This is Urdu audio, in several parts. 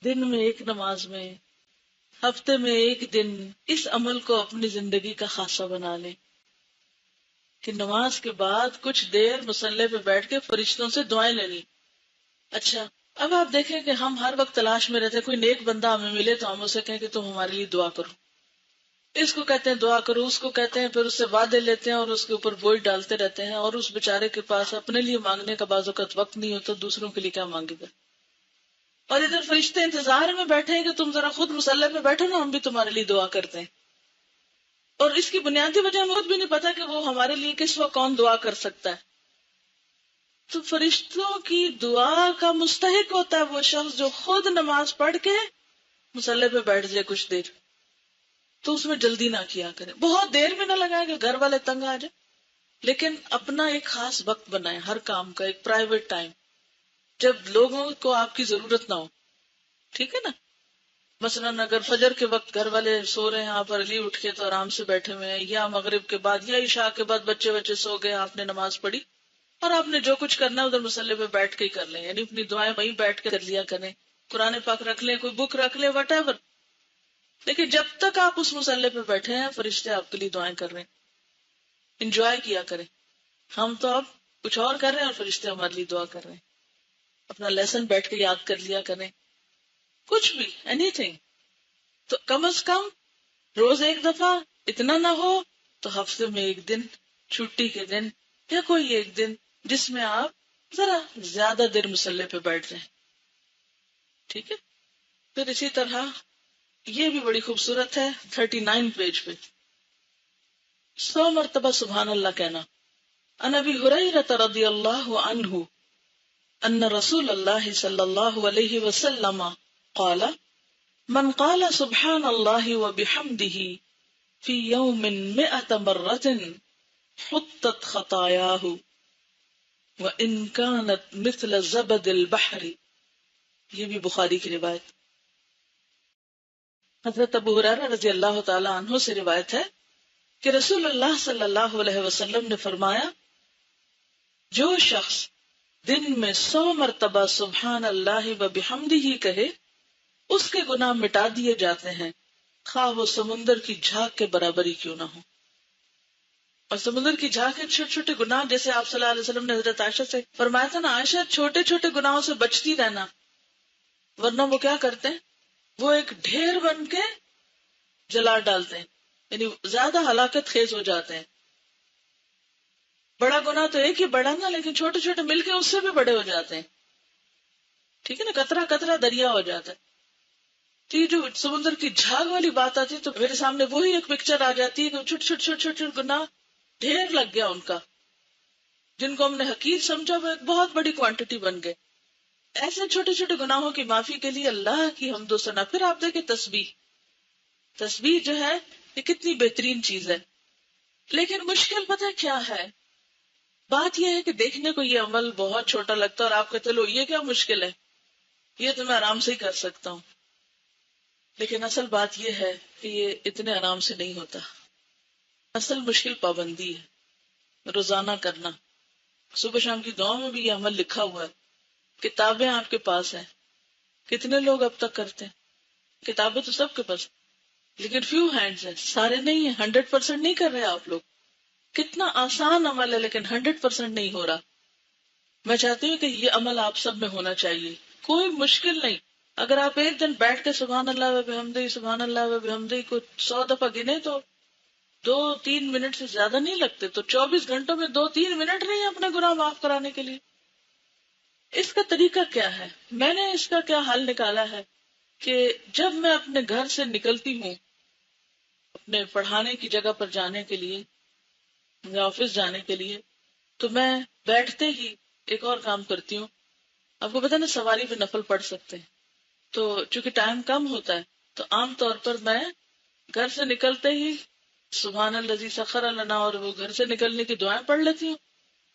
دن میں ایک نماز میں، ہفتے میں ایک دن اس عمل کو اپنی زندگی کا خاصہ بنا لیں کہ نماز کے بعد کچھ دیر مصلی پہ بیٹھ کے فرشتوں سے دعائیں لینی. اچھا، اب آپ دیکھیں کہ ہم ہر وقت تلاش میں رہتے ہیں، کوئی نیک بندہ ہمیں ملے تو ہم اسے کہیں کہ تم ہمارے لیے دعا کرو. اس کو کہتے ہیں دعا کرو، اس کو کہتے ہیں، پھر اس سے وعدے لیتے ہیں اور اس کے اوپر بوجھ ڈالتے رہتے ہیں، اور اس بیچارے کے پاس اپنے لیے مانگنے کا بعض اوقات وقت نہیں ہوتا، دوسروں کے لیے کیا مانگے گا. اور ادھر فرشتے انتظار میں بیٹھے ہیں کہ تم ذرا خود مصلی پہ بیٹھو نا، ہم بھی تمہارے لیے دعا کرتے ہیں. اور اس کی بنیادی وجہ ہمیں خود بھی نہیں پتا کہ وہ ہمارے لیے کس وقت کون دعا کر سکتا ہے. تو فرشتوں کی دعا کا مستحق ہوتا ہے وہ شخص جو خود نماز پڑھ کے مصلی پہ بیٹھ جائے کچھ دیر. تو اس میں جلدی نہ کیا کرے، بہت دیر بھی نہ لگائے کہ گھر والے تنگ آ جائے، لیکن اپنا ایک خاص وقت بنائے، ہر کام کا ایک پرائیویٹ ٹائم جب لوگوں کو آپ کی ضرورت نہ ہو. ٹھیک ہے نا؟ مثلاً اگر فجر کے وقت گھر والے سو رہے ہیں، آپ ارلی اٹھ کے تو آرام سے بیٹھے ہوئے ہیں، یا مغرب کے بعد یا عشاء کے بعد بچے سو گئے، آپ نے نماز پڑھی اور آپ نے جو کچھ کرنا ہے ادھر مصلی پہ بیٹھ کے ہی کر لیں، یعنی اپنی دعائیں وہیں بیٹھ کے کر لیا کریں، قرآن پاک رکھ لیں، کوئی بک رکھ لیں، وٹ ایور. لیکن جب تک آپ اس مصلی پہ بیٹھے ہیں فرشتے آپ کے لیے دعائیں کر رہے ہیں. انجوائے کیا کریں. ہم تو اب کچھ اور کر رہے ہیں اور فرشتے ہمارے لیے دعا کر رہے ہیں. اپنا لیسن بیٹھ کے یاد کر لیا کریں، کچھ بھی، اینی تھنگ. تو کم از کم روز ایک دفعہ، اتنا نہ ہو تو ہفتے میں ایک دن، چھٹی کے دن یا کوئی ایک دن جس میں آپ ذرا زیادہ دیر مصلی پہ بیٹھ جائیں. ٹھیک ہے. پھر اسی طرح یہ بھی بڑی خوبصورت ہے 39 پیج پہ 100 مرتبہ سبحان اللہ کہنا. عن ابی ہریرہ رضی اللہ عنہ ان رسول اللہ صلی اللہ علیہ وسلم قال من قال سبحان اللہ وبحمدہ فی یوم 100 مرۃ حطت خطایاہ وان کانت مثل زبد البحر. یہ بھی بخاری کی روایت. حضرت ابو ہریرہ رضی اللہ تعالی عنہ سے روایت ہے کہ رسول اللہ صلی اللہ علیہ وسلم نے فرمایا، جو شخص دن میں 100 مرتبہ سبحان اللہ و بحمدہ کہے اس کے گناہ مٹا دیے جاتے ہیں، خواہ وہ سمندر کی جھاگ کے برابر ہی کیوں نہ ہو. اور سمندر کی جھاگ کے چھوٹے چھوٹے گناہ، جیسے آپ صلی اللہ علیہ وسلم نے حضرت عائشہ سے فرمایا تھا نا، عائشہ چھوٹے چھوٹے گناہوں سے بچتی رہنا، ورنہ وہ کیا کرتے ہیں، وہ ایک ڈھیر بن کے جلا ڈالتے ہیں، یعنی زیادہ ہلاکت خیز ہو جاتے ہیں. بڑا گناہ تو ایک ہی بڑا نا، لیکن چھوٹے چھوٹے مل کے اس سے بھی بڑے ہو جاتے ہیں. ٹھیک ہے نا، قطرہ قطرہ دریا ہو جاتا ہے. تو یہ جو سمندر کی جھاگ والی بات آتی ہے تو میرے سامنے وہی ایک پکچر آ جاتی ہے کہ چھوٹے چھوٹے چھوٹے چھوٹے گناہ ڈھیر لگ گیا ان کا، جن کو ہم نے حقیر سمجھا وہ ایک بہت بڑی کوانٹٹی بن گئے. ایسے چھوٹے چھوٹے گناہوں کی معافی کے لیے اللہ کی حمد و ثنا. پھر آپ دیکھیں تسبیح جو ہے یہ کتنی بہترین چیز ہے. لیکن مشکل پتہ کیا ہے، بات یہ ہے کہ دیکھنے کو یہ عمل بہت چھوٹا لگتا ہے اور آپ کہتے لو یہ کیا مشکل ہے، یہ تو میں آرام سے ہی کر سکتا ہوں. لیکن اصل بات یہ ہے کہ یہ اتنے آرام سے نہیں ہوتا. اصل مشکل پابندی ہے، روزانہ کرنا. صبح شام کی دعاؤں میں بھی یہ عمل لکھا ہوا ہے. کتابیں آپ کے پاس ہیں، کتنے لوگ اب تک کرتے ہیں؟ کتابیں تو سب کے پاس، لیکن فیو ہینڈز ہیں، سارے نہیں ہیں. 100% نہیں کر رہے آپ لوگ. کتنا آسان عمل ہے لیکن 100% نہیں ہو رہا. میں چاہتی ہوں کہ یہ عمل آپ سب میں ہونا چاہیے، کوئی مشکل نہیں. اگر آپ ایک دن بیٹھ کے سبحان اللہ و بحمدہ سبحان اللہ و بحمدہ کو 100 دفعہ گنے تو 2-3 منٹ سے زیادہ نہیں لگتے. تو 24 گھنٹوں میں 2-3 منٹ نہیں اپنے گناہ معاف کرانے کے لیے. اس کا طریقہ کیا ہے؟ میں نے اس کا کیا حل نکالا ہے کہ جب میں اپنے گھر سے نکلتی ہوں اپنے پڑھانے کی جگہ پر جانے کے لیے یا آفس جانے کے لیے، تو میں بیٹھتے ہی ایک اور کام کرتی ہوں. آپ کو پتا نا سواری پہ نفل پڑھ سکتے ہیں، تو چونکہ ٹائم کم ہوتا ہے تو عام طور پر میں گھر سے نکلتے ہی سبحان الذی سخر لنا اور وہ گھر سے نکلنے کی دعائیں پڑھ لیتی ہوں،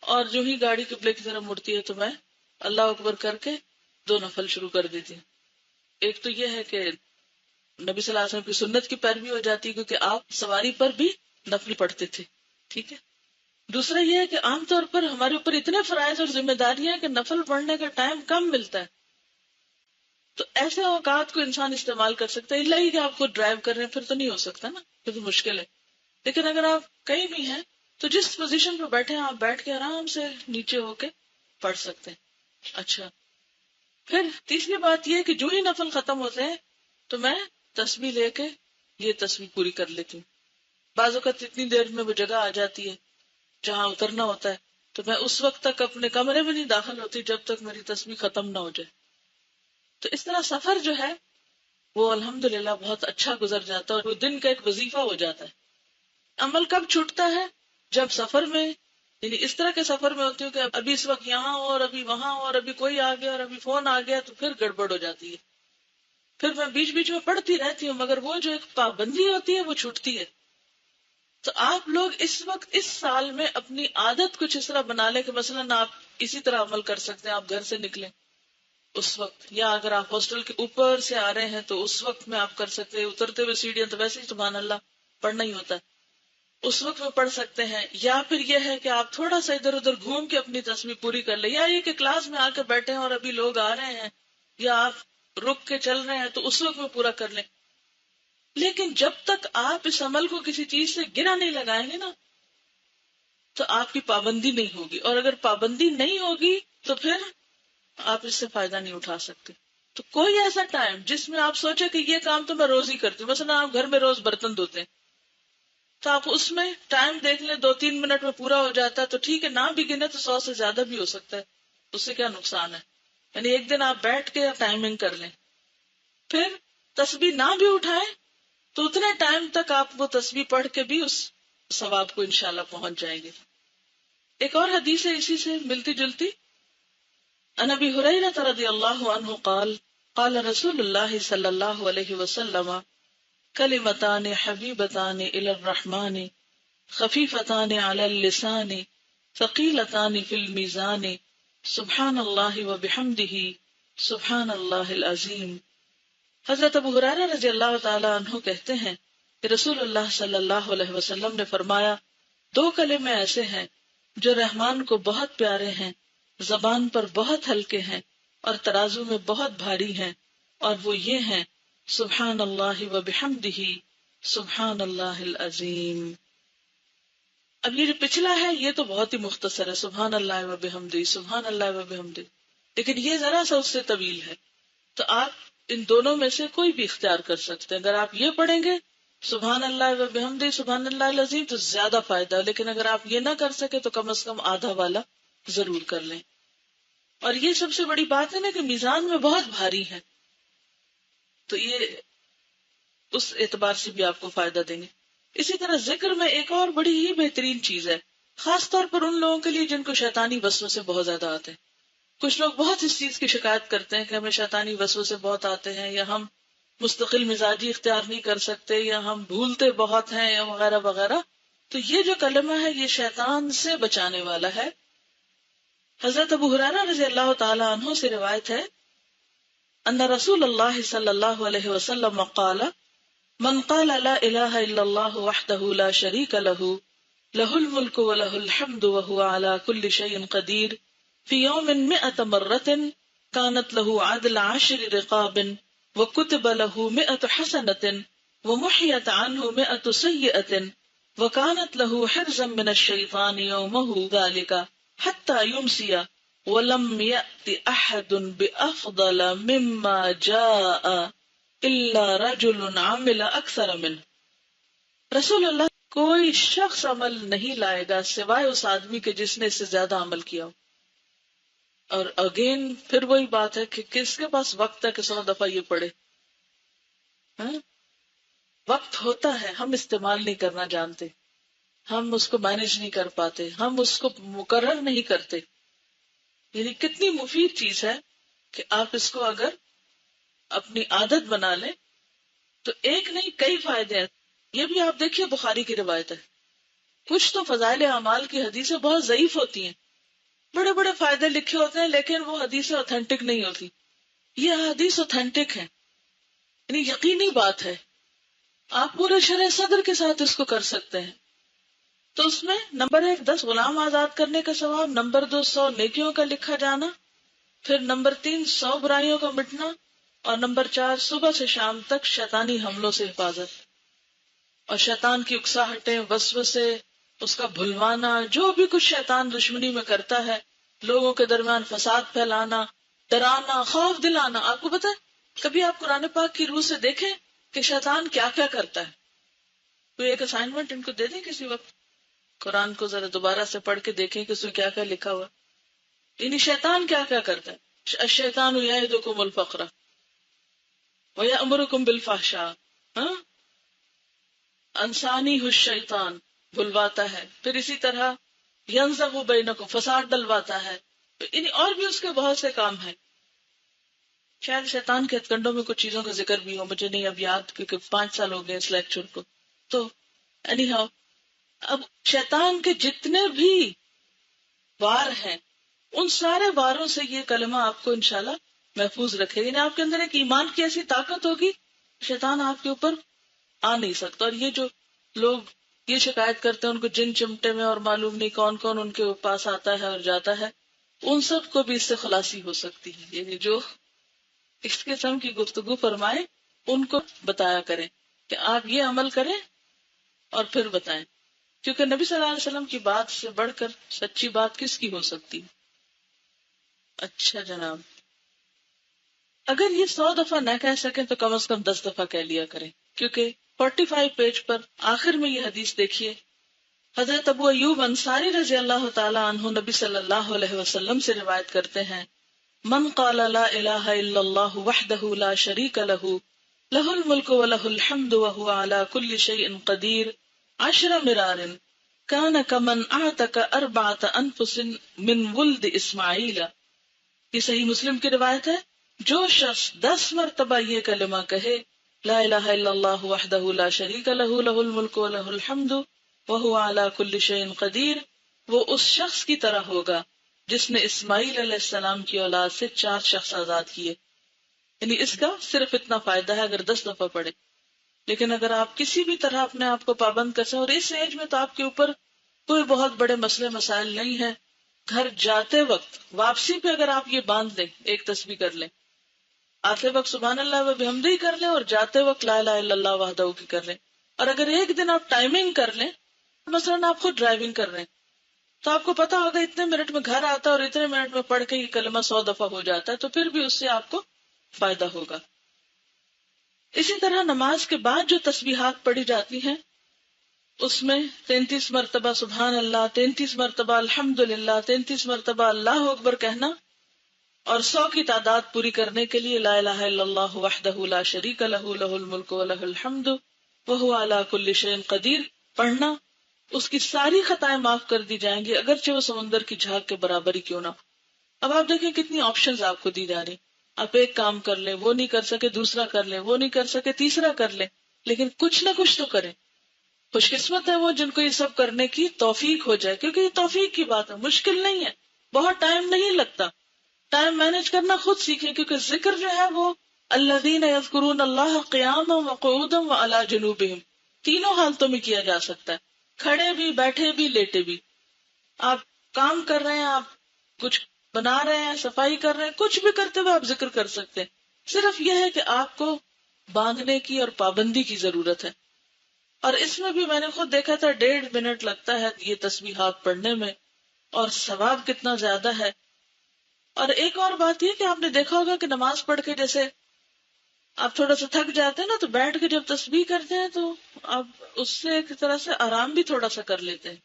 اور جو ہی گاڑی قبلے کی طرف مڑتی ہے تو میں اللہ اکبر کر کے 2 نفل شروع کر دیتی ہوں. ایک تو یہ ہے کہ نبی صلی اللہ علیہ وسلم کی سنت کی پیروی ہو جاتی ہے کیونکہ آپ سواری پر بھی نفل پڑھتے تھے. ٹھیک ہے. دوسرا یہ ہے کہ عام طور پر ہمارے اوپر اتنے فرائض اور ذمہ داریاں ہیں کہ نفل پڑھنے کا ٹائم کم ملتا ہے. تو ایسے اوقات کو انسان استعمال کر سکتا ہے، اللہ ہی کہ آپ خود ڈرائیو کر رہے ہیں پھر تو نہیں ہو سکتا نا، پھر تو مشکل ہے. لیکن اگر آپ کہیں بھی ہیں تو جس پوزیشن پہ بیٹھے ہیں آپ بیٹھ کے آرام سے نیچے ہو کے پڑھ سکتے ہیں. اچھا، پھر تیسری بات یہ کہ جو ہی نفل ختم ہوتے ہیں تو میں تسبیح لے کے یہ تسبیح پوری کر لیتی ہوں. بعض اوقات اتنی دیر میں وہ جگہ آ جاتی ہے جہاں اترنا ہوتا ہے تو میں اس وقت تک اپنے کمرے میں نہیں داخل ہوتی جب تک میری تسبیح ختم نہ ہو جائے. تو اس طرح سفر جو ہے وہ الحمدللہ بہت اچھا گزر جاتا ہے اور وہ دن کا ایک وظیفہ ہو جاتا ہے. عمل کب چھوٹتا ہے؟ جب سفر میں، یعنی اس طرح کے سفر میں ہوتی ہوں کہ ابھی اس وقت یہاں ہو اور ابھی وہاں ہو اور ابھی کوئی آ گیا اور ابھی فون آ گیا تو پھر گڑبڑ ہو جاتی ہے. پھر میں بیچ بیچ میں پڑھتی رہتی ہوں مگر وہ جو ایک پابندی ہوتی ہے وہ چھوٹتی ہے. تو آپ لوگ اس وقت اس سال میں اپنی عادت کچھ اس طرح بنا لیں کہ مثلاً آپ اسی طرح عمل کر سکتے ہیں. آپ گھر سے نکلیں اس وقت، یا اگر آپ ہاسٹل کے اوپر سے آ رہے ہیں تو اس وقت میں آپ کر سکتے ہیں. اترتے ہوئے سیڑھیاں تو ویسے ہی سبحان اللہ پڑھنا ہی ہوتا ہے، اس وقت میں پڑھ سکتے ہیں. یا پھر یہ ہے کہ آپ تھوڑا سا ادھر ادھر گھوم کے اپنی تسبیح پوری کر لیں. یا یہ کہ کلاس میں آ کے بیٹھے ہیں اور ابھی لوگ آ رہے ہیں یا آپ رک کے چل رہے ہیں تو اس وقت میں پورا کر لیں. لیکن جب تک آپ اس عمل کو کسی چیز سے گنا نہیں لگائیں گے نا تو آپ کی پابندی نہیں ہوگی، اور اگر پابندی نہیں ہوگی تو پھر آپ اس سے فائدہ نہیں اٹھا سکتے. تو کوئی ایسا ٹائم جس میں آپ سوچے کہ یہ کام تو میں روز ہی کرتی ہوں، مثلا آپ گھر میں روز برتن دھوتے ہیں تو آپ اس میں ٹائم دیکھ لیں 2-3 منٹ میں پورا ہو جاتا ہے تو ٹھیک ہے، نہ بھی گنے تو 100 سے زیادہ بھی ہو سکتا ہے، اس سے کیا نقصان ہے. یعنی ایک دن آپ بیٹھ کے ٹائمنگ کر لیں. پھر تسبیح نہ بھی اٹھائیں تو اتنے ٹائم تک آپ وہ تسبیح پڑھ کے بھی اس ثواب کو انشاءاللہ پہنچ جائیں گے. ایک اور حدیث ہے اسی سے ملتی جلتی، عن ابی ہریرہ رضی اللہ عنہ قال قال رسول اللہ صلی اللہ علیہ وسلم کلمتان حبیبتان الی الرحمن خفیفتان علی اللسان ثقیلتان فی المیزان سبحان اللہ وبحمدہ سبحان اللہ العظیم. حضرت ابو ہریرہ رضی اللہ تعالی عنہ کہتے ہیں کہ رسول اللہ صلی اللہ علیہ وسلم نے فرمایا، 2 کلمے ایسے ہیں جو رحمان کو بہت پیارے ہیں، زبان پر بہت ہلکے ہیں اور ترازو میں بہت بھاری ہیں، اور وہ یہ ہیں سبحان اللہ وبحمدہ سبحان اللہ العظیم. اب یہ جو پچھلا ہے یہ تو بہت ہی مختصر ہے، سبحان اللہ وبحمدہ سبحان اللہ وبحمدہ، لیکن یہ ذرا سا اس سے طویل ہے. تو آپ ان دونوں میں سے کوئی بھی اختیار کر سکتے ہیں. اگر آپ یہ پڑھیں گے سبحان اللہ وبحمدہ سبحان اللہ العظیم تو زیادہ فائدہ ہے، لیکن اگر آپ یہ نہ کر سکے تو کم از کم آدھا والا ضرور کر لیں. اور یہ سب سے بڑی بات ہے نا کہ میزان میں بہت بھاری ہے، تو یہ اس اعتبار سے بھی آپ کو فائدہ دیں گے. اسی طرح ذکر میں ایک اور بڑی ہی بہترین چیز ہے، خاص طور پر ان لوگوں کے لیے جن کو شیطانی وسوسے بہت زیادہ آتے ہیں. کچھ لوگ بہت اس چیز کی شکایت کرتے ہیں کہ ہمیں شیطانی وسوسے بہت آتے ہیں، یا ہم مستقل مزاجی اختیار نہیں کر سکتے، یا ہم بھولتے بہت ہیں، یا وغیرہ وغیرہ. تو یہ جو کلمہ ہے یہ شیطان سے بچانے والا ہے. حضرت ابو ہریرہ رضی اللہ تعالی عنہ سے روایت ہے، ان رسول اللہ صلی اللہ علیہ وسلم قال من قال لا الہ الا اللہ وحدہ لا شریک لہ لہ الملک ولہ الحمد وہو علی کل شیء قدیر فی یوم 100 مرۃ کانت لہ عدل 10 رقاب وکتب لہ 100 حسنۃ ومحیت عنہ 100 سیئۃ وکانت لہ حرزا من الشیطان یومہ ذلک حتی یمسی ولم یأت احد بافضل مما جاء الا رجل عمل اکثر منہ. رسول اللہ کوئی شخص عمل نہیں لائے گا سوائے اس آدمی کے جس نے اس سے زیادہ عمل کیا ہو. اور اگین پھر وہی بات ہے کہ کس کے پاس وقت ہے کہ 100 دفعہ یہ پڑھے. وقت ہوتا ہے، ہم استعمال نہیں کرنا جانتے، ہم اس کو مینج نہیں کر پاتے، ہم اس کو مقرر نہیں کرتے. یعنی کتنی مفید چیز ہے کہ آپ اس کو اگر اپنی عادت بنا لیں تو ایک نہیں کئی فائدے ہیں. یہ بھی آپ دیکھیے بخاری کی روایت ہے. کچھ تو فضائل اعمال کی حدیثیں بہت ضعیف ہوتی ہیں، بڑے بڑے فائدے لکھے ہوتے ہیں لیکن وہ حدیثیں اوتھینٹک نہیں ہوتی. یہ حدیث اوتھینٹک ہے، یعنی یقینی بات ہے، آپ پورے شرح صدر کے ساتھ اس کو کر سکتے ہیں. تو اس میں نمبر 1 10 غلام آزاد کرنے کا ثواب، نمبر 2 100 نیکیوں کا لکھا جانا، پھر نمبر 3 100 برائیوں کا مٹنا، اور نمبر 4، صبح سے شام تک شیطانی حملوں سے حفاظت، اور شیطان کی اکساہٹیں، وسوسے، اس کا بھلوانا، جو بھی کچھ شیطان دشمنی میں کرتا ہے، لوگوں کے درمیان فساد پھیلانا، ڈرانا، خوف دلانا. آپ کو پتا ہے کبھی آپ قرآن پاک کی روح سے دیکھیں کہ شیطان کیا کیا کرتا ہے. کوئی ایک اسائنمنٹ ان کو دے دیں کسی وقت، قرآن کو ذرا دوبارہ سے پڑھ کے دیکھیں کہ اس میں کیا کیا لکھا ہوا. یعنی شیطان کیا کیا کرتا ہے. الشیطان یعدکم الفقر ویأمرکم بالفحشاء، انسانی الشیطان بھلواتا ہے. پھر اسی طرح ینزغ بینکم فساد ڈلواتا ہے. یعنی اور بھی اس کے بہت سے کام ہیں. شاید شیطان کے ہتھ کنڈوں میں کچھ چیزوں کا ذکر بھی ہو، مجھے نہیں اب یاد، کیونکہ 5 سال ہو گئے اس لیکچر کو. تو اینی ہاؤ، اب شیطان کے جتنے بھی وار ہیں ان سارے واروں سے یہ کلمہ آپ کو انشاءاللہ محفوظ رکھے. یعنی آپ کے اندر ایک ایمان کی ایسی طاقت ہوگی، شیطان آپ کے اوپر آ نہیں سکتا. اور یہ جو لوگ یہ شکایت کرتے ہیں ان کو جن چمٹے میں اور معلوم نہیں کون کون ان کے پاس آتا ہے اور جاتا ہے، ان سب کو بھی اس سے خلاصی ہو سکتی ہے. یعنی جو اس قسم کی گفتگو فرمائے ان کو بتایا کریں کہ آپ یہ عمل کریں اور پھر بتائیں، کیونکہ نبی صلی اللہ علیہ وسلم کی بات سے بڑھ کر سچی بات کس کی ہو سکتی. اچھا جناب، اگر یہ 100 دفعہ نہ کہہ سکیں تو کم از کم 10 دفعہ کہہ لیا کریں، کیونکہ 45 پیج پر آخر میں یہ حدیث دیکھیے. حضرت ابو ایوب انصاری رضی اللہ تعالی عنہ نبی صلی اللہ علیہ وسلم سے روایت کرتے ہیں، من قال لا الہ الا اللہ وحدہ لا شریک لہ لہ الملک ولہ الحمد وہو علی کل شیء قدیر 10 مرار کان کمن اعتق 4 انفس من ولد اسماعیل. یہ صحیح مسلم کی روایت ہے. جو شخص 10 مرتبہ یہ کلمہ کہے، لا الہ الا اللہ وحدہ لا شریک لہ لہ الملک ولہ الحمد وہو علی کل شیء قدیر، وہ اس شخص کی طرح ہوگا جس نے اسماعیل علیہ السلام کی اولاد سے 4 شخص آزاد کیے. یعنی اس کا صرف اتنا فائدہ ہے اگر 10 دفعہ پڑھے. لیکن اگر آپ کسی بھی طرح اپنے آپ کو پابند کر سکیں، اور اس ایج میں تو آپ کے اوپر کوئی بہت بڑے مسئلے مسائل نہیں ہیں، گھر جاتے وقت واپسی پہ اگر آپ یہ باندھ لیں، ایک تسبیح کر لیں، آتے وقت سبحان اللہ و بحمدہ کر لیں، اور جاتے وقت لا الہ الا اللہ وحدہ کی کر لیں. اور اگر ایک دن آپ ٹائمنگ کر لیں، مثلا آپ خود ڈرائیونگ کر رہے ہیں تو آپ کو پتا ہوگا اتنے منٹ میں گھر آتا ہے اور اتنے منٹ میں پڑھ کے یہ کلمہ 100 دفعہ ہو جاتا ہے، تو پھر بھی اس سے آپ کو فائدہ ہوگا. اسی طرح نماز کے بعد جو تسبیحات پڑھی جاتی ہیں اس میں 33 مرتبہ سبحان اللہ، 33 مرتبہ الحمدللہ، 33 مرتبہ اللہ اکبر کہنا، اور 100 کی تعداد پوری کرنے کے لیے لا الہ الا اللہ وحدہ لا شریک لہ لہ الملک ولہ الحمد وہو علی کل شیء قدیر پڑھنا. اس کی ساری خطائیں معاف کر دی جائیں گی، اگرچہ وہ سمندر کی جھاگ کے برابر ہی کیوں نہ. اب آپ دیکھیں کتنی آپشنز آپ کو دی جا رہی. آپ ایک کام کر لیں، وہ نہیں کر سکے دوسرا کر لیں، وہ نہیں کر سکے تیسرا کر لیں، لیکن کچھ نہ کچھ تو کریں. خوش قسمت ہے وہ جن کو یہ سب کرنے کی توفیق ہو جائے، کیونکہ یہ توفیق کی بات ہے، مشکل نہیں ہے، بہت ٹائم نہیں لگتا. ٹائم مینج کرنا خود سیکھیں، کیونکہ ذکر جو ہے وہ الذین یذکرون اللہ قیاما وقعودا وعلی جنوبہم، تینوں حالتوں میں کیا جا سکتا ہے، کھڑے بھی، بیٹھے بھی، لیٹے بھی. آپ کام کر رہے ہیں، آپ کچھ بنا رہے ہیں، صفائی کر رہے ہیں، کچھ بھی کرتے ہوئے آپ ذکر کر سکتے ہیں. صرف یہ ہے کہ آپ کو باندھنے کی اور پابندی کی ضرورت ہے. اور اس میں بھی میں نے خود دیکھا تھا 1.5 منٹ لگتا ہے یہ تسبیحات پڑھنے میں، اور ثواب کتنا زیادہ ہے. اور ایک اور بات یہ کہ آپ نے دیکھا ہوگا کہ نماز پڑھ کے جیسے آپ تھوڑا سا تھک جاتے ہیں نا، تو بیٹھ کے جب تسبیح کرتے ہیں تو آپ اس سے ایک طرح سے آرام بھی تھوڑا سا کر لیتے ہیں.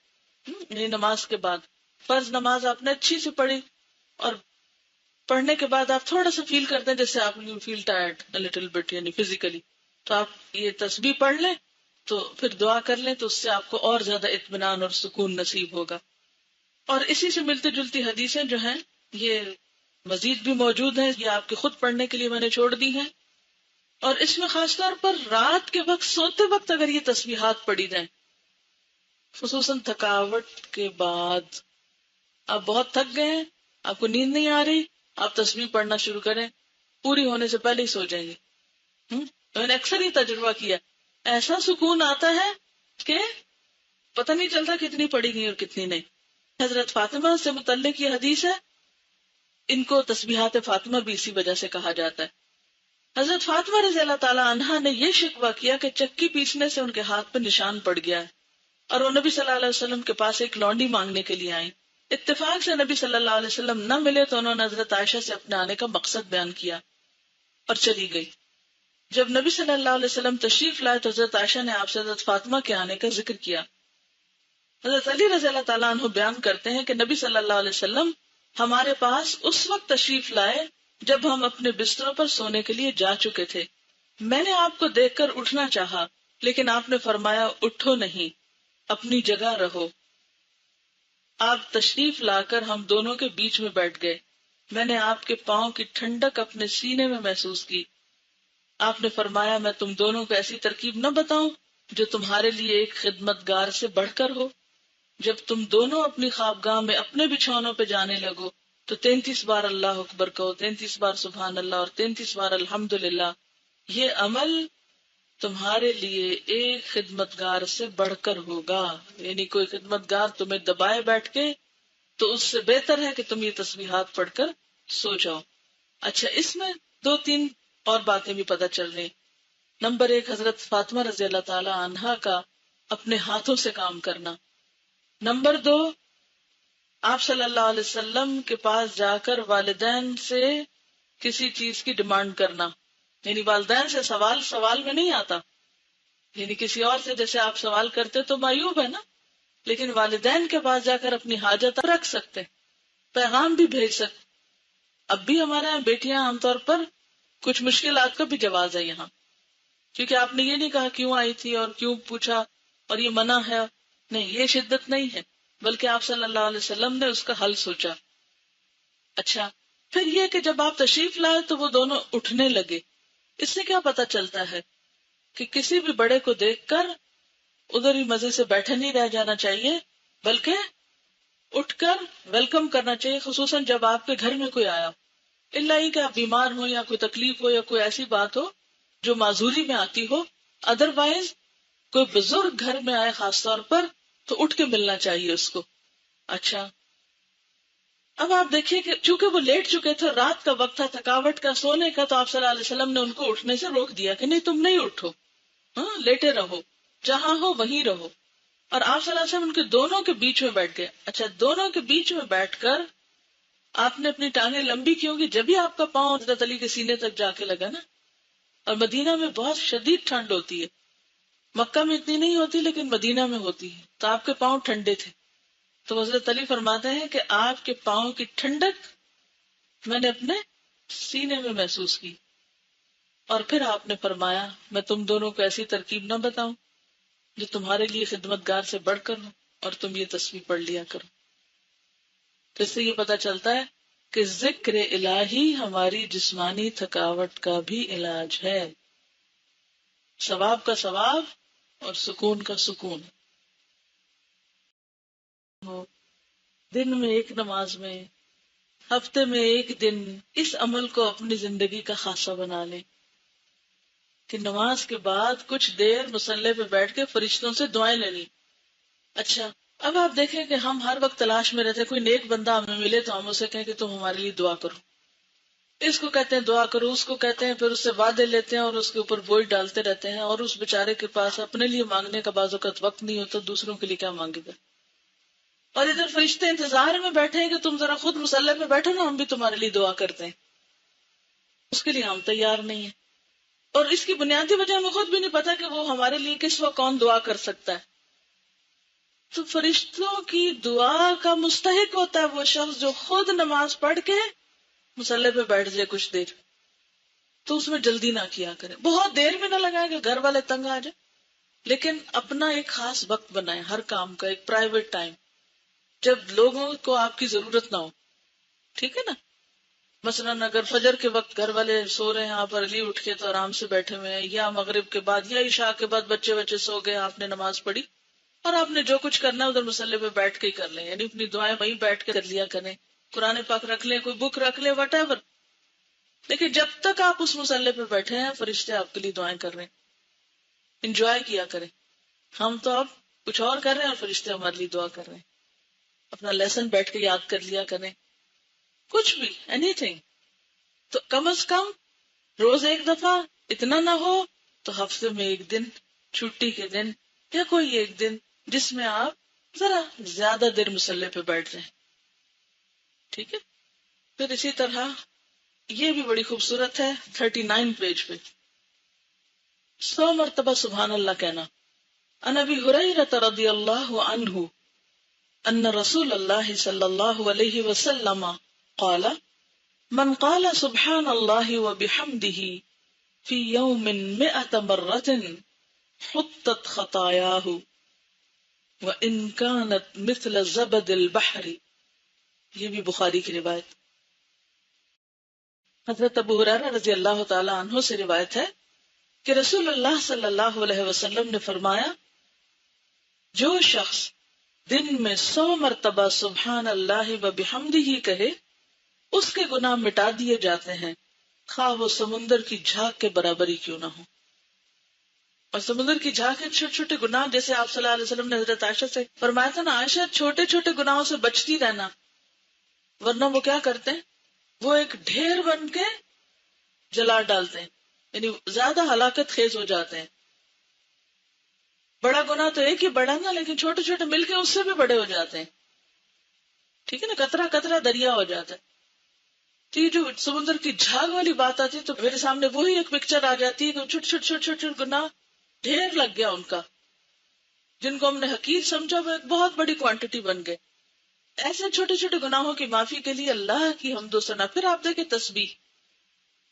یعنی نماز کے بعد فرض نماز آپ نے اچھی سے پڑھی، اور پڑھنے کے بعد آپ تھوڑا سا فیل کرتے ہیں جیسے آپ you feel tired a little bit، یعنی فزیکلی، تو آپ یہ تسبیح پڑھ لیں، تو پھر دعا کر لیں، تو اس سے آپ کو اور زیادہ اطمینان اور سکون نصیب ہوگا. اور اسی سے ملتی جلتی حدیثیں جو ہیں یہ مزید بھی موجود ہیں، یہ آپ کے خود پڑھنے کے لیے میں نے چھوڑ دی ہیں. اور اس میں خاص طور پر رات کے وقت سوتے وقت اگر یہ تسبیحات پڑھی جائیں، خصوصاً تھکاوٹ کے بعد، آپ بہت تھک گئے ہیں، آپ کو نیند نہیں آ رہی، آپ تسبیح پڑھنا شروع کریں، پوری ہونے سے پہلے ہی سو جائیں گے. میں نے اکثر یہ تجربہ کیا، ایسا سکون آتا ہے کہ پتہ نہیں چلتا کتنی پڑھی گئی اور کتنی نہیں. حضرت فاطمہ سے متعلق یہ حدیث ہے، ان کو تسبیحات فاطمہ بھی اسی وجہ سے کہا جاتا ہے. حضرت فاطمہ رضی اللہ تعالی عنہا نے یہ شکوہ کیا کہ چکی پیسنے سے ان کے ہاتھ پہ نشان پڑ گیا ہے، اور وہ نبی صلی اللہ علیہ وسلم کے پاس ایک لونڈی مانگنے کے لیے آئیں۔ اتفاق سے نبی صلی اللہ علیہ وسلم نہ ملے تو انہوں نے حضرت عائشہ سے اپنے آنے کا مقصد بیان کیا اور چلی گئی۔ جب نبی صلی اللہ علیہ وسلم تشریف لائے تو حضرت عائشہ نے آپ سے حضرت فاطمہ کے آنے کا ذکر کیا۔ حضرت علی رضی اللہ تعالیٰ عنہ بیان کرتے ہیں کہ نبی صلی اللہ علیہ وسلم ہمارے پاس اس وقت تشریف لائے جب ہم اپنے بستروں پر سونے کے لیے جا چکے تھے۔ میں نے آپ کو دیکھ کر اٹھنا چاہا، لیکن آپ نے فرمایا اٹھو نہیں، اپنی جگہ رہو۔ آپ تشریف لا کر ہم دونوں کے بیچ میں بیٹھ گئے۔ میں نے آپ کے پاؤں کی ٹھنڈک اپنے سینے میں محسوس کی۔ آپ نے فرمایا میں تم دونوں کو ایسی ترکیب نہ بتاؤں جو تمہارے لیے ایک خدمتگار سے بڑھ کر ہو۔ جب تم دونوں اپنی خوابگاہ میں اپنے بچھونوں پہ جانے لگو تو 33 بار اللہ اکبر کہو، 33 بار سبحان اللہ اور 33 بار الحمدللہ۔ یہ عمل تمہارے لیے ایک خدمتگار سے بڑھ کر ہوگا، یعنی کوئی خدمتگار تمہیں دبائے بیٹھ کے تو اس سے بہتر ہے کہ تم یہ تسبیحات پڑھ کر سو جاؤ۔ اچھا، اس میں 2-3 اور باتیں بھی پتہ چل رہی۔ نمبر 1، حضرت فاطمہ رضی اللہ تعالی عنہا کا اپنے ہاتھوں سے کام کرنا۔ نمبر 2، آپ صلی اللہ علیہ وسلم کے پاس جا کر والدین سے کسی چیز کی ڈیمانڈ کرنا، یعنی والدین سے سوال میں نہیں آتا، یعنی کسی اور سے جیسے آپ سوال کرتے تو معیوب ہے نا، لیکن والدین کے پاس جا کر اپنی حاجت رکھ سکتے، پیغام بھی بھیج سکتے۔ اب بھی ہمارے یہاں بیٹیاں عام طور پر کچھ مشکلات کا بھی جواز ہے یہاں، کیونکہ آپ نے یہ نہیں کہا کیوں آئی تھی اور کیوں پوچھا اور یہ منع ہے، نہیں، یہ شدت نہیں ہے، بلکہ آپ صلی اللہ علیہ وسلم نے اس کا حل سوچا۔ اچھا، پھر یہ کہ جب آپ تشریف لائے تو وہ دونوں اٹھنے لگے۔ اس سے کیا پتا چلتا ہے کہ کسی بھی بڑے کو دیکھ کر ادھر ہی مزے سے بیٹھے نہیں رہ جانا چاہیے، بلکہ اٹھ کر ویلکم کرنا چاہیے، خصوصاً جب آپ کے گھر میں کوئی آیا ہو، الا ہی کہ آپ بیمار ہو یا کوئی تکلیف ہو یا کوئی ایسی بات ہو جو معذوری میں آتی ہو۔ ادروائز کوئی بزرگ گھر میں آئے خاص طور پر تو اٹھ کے ملنا چاہیے اس کو۔ اچھا، اب آپ دیکھیے کہ چونکہ وہ لیٹ چکے تھے، رات کا وقت تھا، تھکاوٹ کا، سونے کا، تو آپ صلی اللہ علیہ وسلم نے ان کو اٹھنے سے روک دیا کہ نہیں، تم نہیں اٹھو، ہاں لیٹے رہو، جہاں ہو وہیں رہو۔ اور آپ صلی اللہ علیہ وسلم ان کے دونوں کے بیچ میں بیٹھ گئے۔ اچھا، دونوں کے بیچ میں بیٹھ کر آپ نے اپنی ٹانگیں لمبی کی ہوگی، جب ہی آپ کا پاؤں حضرت علی کے سینے تک جا کے لگا نا۔ اور مدینہ میں بہت شدید ٹھنڈ ہوتی ہے، مکہ میں اتنی نہیں ہوتی لیکن مدینہ میں ہوتی ہے، تو آپ کے پاؤں ٹھنڈے تھے۔ تو حضرت علی فرماتے ہیں کہ آپ کے پاؤں کی ٹھنڈک میں نے اپنے سینے میں محسوس کی۔ اور پھر آپ نے فرمایا میں تم دونوں کو ایسی ترکیب نہ بتاؤں جو تمہارے لیے خدمتگار سے بڑھ کر ہو، اور تم یہ تسبیح پڑھ لیا کرو۔ تو اس سے یہ پتا چلتا ہے کہ ذکر الہی ہماری جسمانی تھکاوٹ کا بھی علاج ہے، ثواب کا ثواب اور سکون کا سکون۔ دن میں ایک نماز میں، ہفتے میں ایک دن اس عمل کو اپنی زندگی کا خاصہ بنا لیں کہ نماز کے بعد کچھ دیر مصلی پہ بیٹھ کے فرشتوں سے دعائیں لینی۔ اچھا، اب آپ دیکھیں کہ ہم ہر وقت تلاش میں رہتے ہیں، کوئی نیک بندہ ہمیں ملے تو ہم اسے کہیں کہ تم ہمارے لیے دعا کرو، اس کو کہتے ہیں دعا کرو، اس کو کہتے ہیں، پھر اس سے وعدے لیتے ہیں اور اس کے اوپر بوجھ ڈالتے رہتے ہیں، اور اس بیچارے کے پاس اپنے لیے مانگنے کا بعض اوقات وقت نہیں ہوتا، دوسروں کے لیے کیا مانگے گا۔ اور ادھر فرشتے انتظار میں بیٹھے ہیں کہ تم ذرا خود مصلی پہ بیٹھو نا، ہم بھی تمہارے لیے دعا کرتے ہیں، اس کے لیے ہم تیار نہیں ہیں۔ اور اس کی بنیادی وجہ ہمیں خود بھی نہیں پتا کہ وہ ہمارے لیے کس وقت کون دعا کر سکتا ہے۔ تو فرشتوں کی دعا کا مستحق ہوتا ہے وہ شخص جو خود نماز پڑھ کے مصلی پہ بیٹھ جائے کچھ دیر، تو اس میں جلدی نہ کیا کرے، بہت دیر بھی نہ لگائے کہ گھر والے تنگ آ جائے، لیکن اپنا ایک خاص وقت بنائے، ہر کام کا ایک پرائیویٹ ٹائم، جب لوگوں کو آپ کی ضرورت نہ ہو، ٹھیک ہے نا۔ مثلاً اگر فجر کے وقت گھر والے سو رہے ہیں، آپ ارلی اٹھ کے تو آرام سے بیٹھے ہوئے ہیں، یا مغرب کے بعد یا عشاء کے بعد بچے سو گئے، آپ نے نماز پڑھی اور آپ نے جو کچھ کرنا ہے ادھر مصلی پہ بیٹھ کے ہی کر لیں، یعنی اپنی دعائیں وہیں بیٹھ کے کر لیا کریں، قرآن پاک رکھ لیں، کوئی بک رکھ لیں، وٹ ایور، لیکن جب تک آپ اس مصلی پہ بیٹھے ہیں فرشتے آپ کے لیے دعائیں کر رہے ہیں، انجوائے کیا کریں۔ ہم تو اب کچھ اور کر رہے ہیں اور فرشتے ہمارے لیے دعا کر رہے ہیں۔ اپنا لیسن بیٹھ کے یاد کر لیا کریں، کچھ بھی، اینی تھنگ، تو کم از کم روز ایک دفعہ اتنا نہ ہو تو ہفتے میں ایک دن، چھٹی کے دن یا کوئی ایک دن جس میں آپ ذرا زیادہ دیر مصلی پہ بیٹھ جائیں. ٹھیک ہے. پھر اسی طرح یہ بھی بڑی خوبصورت ہے 39 پیج پہ 100 مرتبہ سبحان اللہ کہنا. عن ابی ہریرہ رضی اللہ عنہ ان رسول اللہ صلی اللہ علیہ وسلم قال من قال سبحان اللہ وبحمدہ فی یوم 100 مرۃ حطت خطایاہ وان کانت مثل زبد البحر. یہ بھی بخاری کی روایت. حضرت ابو ہریرہ رضی اللہ تعالی عنہ سے روایت ہے کہ رسول اللہ صلی اللہ علیہ وسلم نے فرمایا جو شخص دن میں 100 مرتبہ سبحان اللہ و بحمدہ کہے اس کے گناہ مٹا دیے جاتے ہیں خواہ وہ سمندر کی جھاگ کے برابر ہی کیوں نہ ہو. اور سمندر کی جھاگ کے چھوٹے چھوٹے گناہ، جیسے آپ صلی اللہ علیہ وسلم نے حضرت عائشہ سے فرمایا تھا نا، عائشہ چھوٹے چھوٹے گناہوں سے بچتی رہنا، ورنہ وہ کیا کرتے ہیں، وہ ایک ڈھیر بن کے جلا ڈالتے ہیں، یعنی زیادہ ہلاکت خیز ہو جاتے ہیں. بڑا گناہ تو ایک ہی بڑا نا، لیکن چھوٹے چھوٹے مل کے اس سے بھی بڑے ہو جاتے ہیں. ٹھیک ہے نا، قطرہ قطرہ دریا ہو جاتا ہے. تو یہ جو سمندر کی جھاگ والی بات آتی ہے تو میرے سامنے وہی ایک پکچر آ جاتی ہے کہ چھوٹے چھوٹے چھوٹے چھوٹے گناہ ڈھیر لگ گیا ان کا، جن کو ہم نے حقیر سمجھا وہ ایک بہت بڑی کوانٹٹی بن گئے. ایسے چھوٹے چھوٹے گناہوں کی معافی کے لیے اللہ کی حمد و ثنا. پھر آپ دیکھیں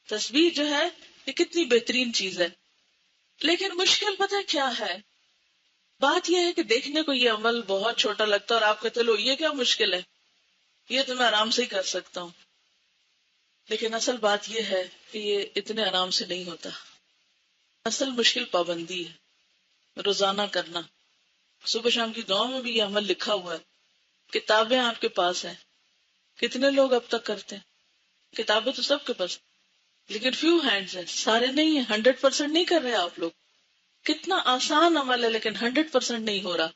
تسبیح جو ہے یہ کتنی بہترین چیز ہے. لیکن مشکل پتہ ہے کیا ہے، بات یہ ہے کہ دیکھنے کو یہ عمل بہت چھوٹا لگتا ہے اور آپ کہتے لو یہ کیا مشکل ہے، یہ تو میں آرام سے ہی کر سکتا ہوں. لیکن اصل بات یہ ہے کہ یہ اتنے آرام سے نہیں ہوتا. اصل مشکل پابندی ہے، روزانہ کرنا. صبح شام کی دعا میں بھی یہ عمل لکھا ہوا ہے. کتابیں آپ کے پاس ہیں، کتنے لوگ اب تک کرتے ہیں؟ کتابیں تو سب کے پاس، لیکن فیو ہینڈز ہیں، سارے نہیں ہیں. 100% نہیں کر رہے آپ لوگ. کتنا آسان عمل ہے لیکن 100% نہیں ہو رہا.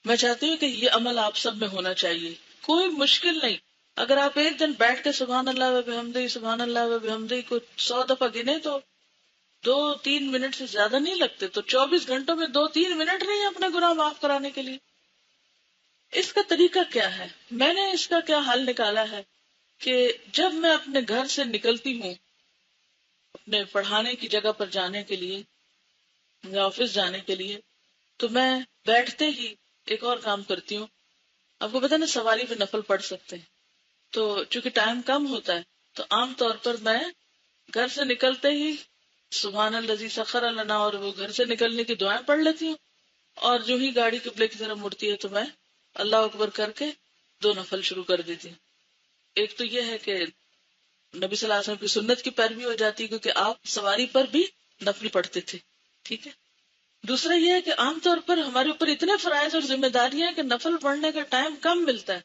میں چاہتی ہوں کہ یہ عمل آپ سب میں ہونا چاہیے، کوئی مشکل نہیں. اگر آپ ایک دن بیٹھ کے سبحان اللہ و بحمدہ سبحان اللہ و بحمدہ کو 100 دفعہ گنے تو 2-3 منٹ سے زیادہ نہیں لگتے. تو 24 گھنٹوں میں 2-3 منٹ نہیں اپنے گناہ معاف کرانے کے لیے. اس کا طریقہ کیا ہے؟ میں نے اس کا کیا حل نکالا ہے کہ جب میں اپنے گھر سے نکلتی ہوں اپنے پڑھانے کی جگہ پر جانے کے لیے یا آفس جانے کے لیے، تو میں بیٹھتے ہی ایک اور کام کرتی ہوں. آپ کو پتا نا سواری پہ نفل پڑھ سکتے ہیں، تو چونکہ ٹائم کم ہوتا ہے تو عام طور پر میں گھر سے نکلتے ہی سبحان الذی سخر لنا اور وہ گھر سے نکلنے کی دعائیں پڑھ لیتی ہوں، اور جو ہی گاڑی قبلے کی طرف مڑتی ہے تو میں اللہ اکبر کر کے 2 نفل شروع کر دیتی ہوں. ایک تو یہ ہے کہ نبی صلی اللہ علیہ وسلم کی سنت کی پیروی ہو جاتی ہے کیونکہ آپ سواری پر بھی نفل پڑھتے تھے. ٹھیک ہے. دوسرا یہ ہے کہ عام طور پر ہمارے اوپر اتنے فرائض اور ذمہ داریاں ہیں کہ نفل پڑھنے کا ٹائم کم ملتا ہے.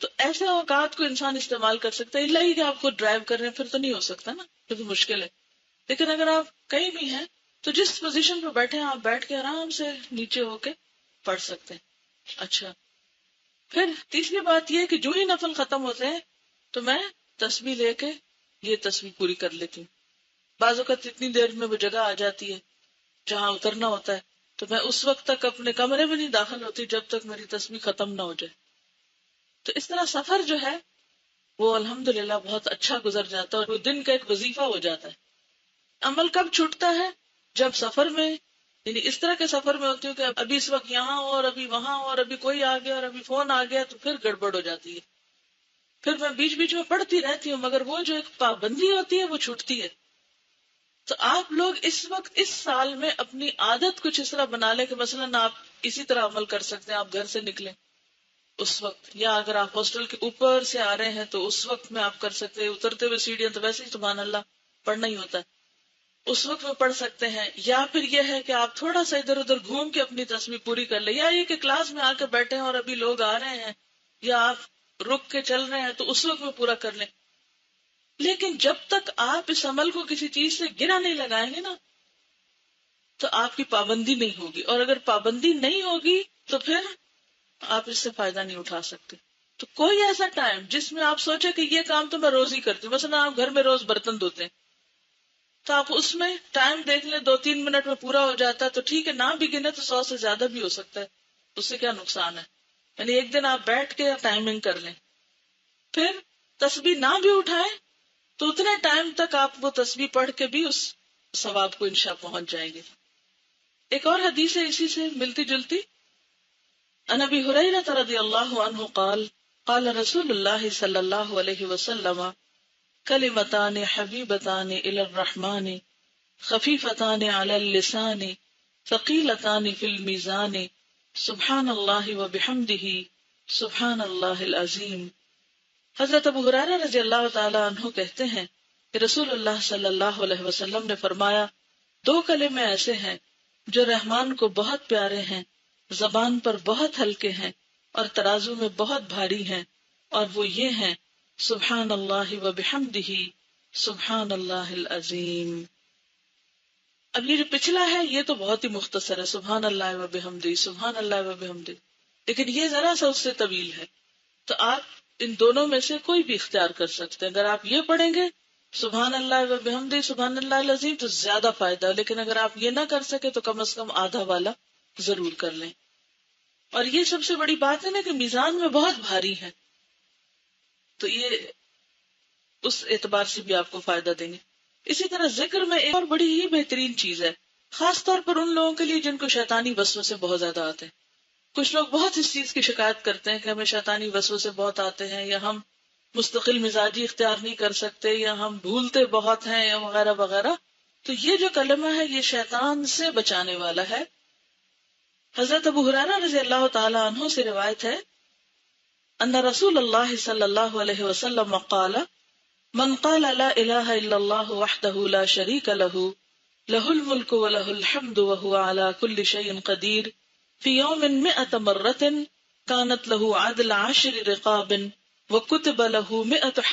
تو ایسے اوقات کو انسان استعمال کر سکتا ہے. اللہ ہی کہ آپ کو ڈرائیو کر رہے ہیں پھر تو نہیں ہو سکتا نا، پھر تو مشکل ہے. لیکن اگر آپ کہیں بھی ہیں تو جس پوزیشن پہ بیٹھے ہیں آپ بیٹھ کے آرام سے نیچے ہو کے پڑھ سکتے ہیں. اچھا، پھر تیسری بات یہ کہ جو ہی نفل ختم ہوتے ہیں تو میں تسبیح لے کے یہ تسبیح پوری کر لیتی ہوں. بعض اوقات اتنی دیر میں وہ جگہ آ جاتی ہے جہاں اترنا ہوتا ہے تو میں اس وقت تک اپنے کمرے میں نہیں داخل ہوتی جب تک میری تسبیح ختم نہ ہو جائے. تو اس طرح سفر جو ہے وہ الحمدللہ بہت اچھا گزر جاتا ہے اور وہ دن کا ایک وظیفہ ہو جاتا ہے. عمل کب چھوٹتا ہے؟ جب سفر میں، یعنی اس طرح کے سفر میں ہوتی ہوں کہ ابھی اس وقت یہاں ہو اور ابھی وہاں ہو اور ابھی کوئی آ گیا اور ابھی فون آ گیا تو پھر گڑبڑ ہو جاتی ہے. پھر میں بیچ بیچ میں پڑھتی رہتی ہوں مگر وہ جو ایک پابندی ہوتی ہے وہ چھوٹتی ہے. تو آپ لوگ اس وقت اس سال میں اپنی عادت کچھ اس طرح بنا لیں کہ مثلاً آپ اسی طرح عمل کر سکتے ہیں. آپ گھر سے نکلیں اس وقت، یا اگر آپ ہاسٹل کے اوپر سے آ رہے ہیں تو اس وقت میں آپ کر سکتے ہیں. اترتے ہوئے سیڑھیاں تو ویسے ہی سبحان اللہ پڑھنا ہی ہوتا ہے، اس وقت میں پڑھ سکتے ہیں. یا پھر یہ ہے کہ آپ تھوڑا سا ادھر ادھر گھوم کے اپنی تسبیح پوری کر لیں. یا یہ کہ کلاس میں آ کے بیٹھے ہیں اور ابھی لوگ آ رہے ہیں یا آپ رک کے چل رہے ہیں تو اس وقت میں پورا کر لیں. لیکن جب تک آپ اس عمل کو کسی چیز سے گرا نہیں لگائیں گے نا تو آپ کی پابندی نہیں ہوگی، اور اگر پابندی نہیں ہوگی تو پھر آپ اس سے فائدہ نہیں اٹھا سکتے. تو کوئی ایسا ٹائم جس میں آپ سوچے کہ یہ کام تو میں روز ہی کرتی ہوں، مثلا آپ گھر میں روز برتن دھوتے ہیں، تو آپ اس میں ٹائم دیکھ لیں 2-3 منٹ میں پورا ہو جاتا ہے تو ٹھیک ہے، نہ بھی گنے تو 100 سے زیادہ بھی ہو سکتا ہے، اس سے کیا نقصان ہے؟ یعنی ایک دن آپ بیٹھ کے ٹائمنگ کر لیں. پھر تسبیح نہ بھی اٹھائیں تو اتنے ٹائم تک آپ وہ تسبیح پڑھ کے بھی اس ثواب کو انشاءاللہ پہنچ جائیں گے. ایک اور حدیث ہے اسی سے ملتی جلتی، عن ابی ہریرہ رضی اللہ عنہ قال قال رسول اللہ صلی اللہ علیہ وسلم کلمتان حبیبتان الی الرحمن خفیفتان علی اللسان ثقیلتان فی المیزان سبحان اللہ وبحمدہ سبحان اللہ العظیم. حضرت ابو ہریرہ رضی اللہ تعالی عنہ کہتے ہیں کہ رسول اللہ صلی اللہ علیہ وسلم نے فرمایا، 2 کلمے ایسے ہیں جو رحمان کو بہت پیارے ہیں، زبان پر بہت ہلکے ہیں اور ترازو میں بہت بھاری ہیں، اور وہ یہ ہیں سبحان اللہ وبحمدہ سبحان اللہ العظیم. اب یہ جو پچھلا ہے یہ تو بہت ہی مختصر ہے، سبحان اللہ وبحمدہ سبحان اللہ وبحمدہ، لیکن یہ ذرا سا اس سے طویل ہے. تو آپ ان دونوں میں سے کوئی بھی اختیار کر سکتے ہیں. اگر آپ یہ پڑھیں گے سبحان اللہ وبحمدہ سبحان اللہ العظیم تو زیادہ فائدہ، لیکن اگر آپ یہ نہ کر سکے تو کم از کم آدھا والا ضرور کر لیں. اور یہ سب سے بڑی بات ہے نا کہ میزان میں بہت بھاری ہے، تو یہ اس اعتبار سے بھی آپ کو فائدہ دیں گے. اسی طرح ذکر میں ایک اور بڑی ہی بہترین چیز ہے، خاص طور پر ان لوگوں کے لیے جن کو شیطانی وسوسے بہت زیادہ آتے ہیں. کچھ لوگ بہت اس چیز کی شکایت کرتے ہیں کہ ہمیں شیطانی وسوسے بہت آتے ہیں، یا ہم مستقل مزاجی اختیار نہیں کر سکتے، یا ہم بھولتے بہت ہیں، یا وغیرہ وغیرہ. تو یہ جو کلمہ ہے یہ شیطان سے بچانے والا ہے. حضرت ابو ہریرہ رضی اللہ تعالی عنہ سے روایت ہے ان رسول اللہ صلی اللہ علیہ وسلم قال من قال لا الہ الا اللہ وحدہ لا شریک لہ لہ الملک ولہ الحمد وہو علی کل شیء قدیر فی یوم 100 مرۃ کانت لہ عدل 10 رقاب وکتب لہ 100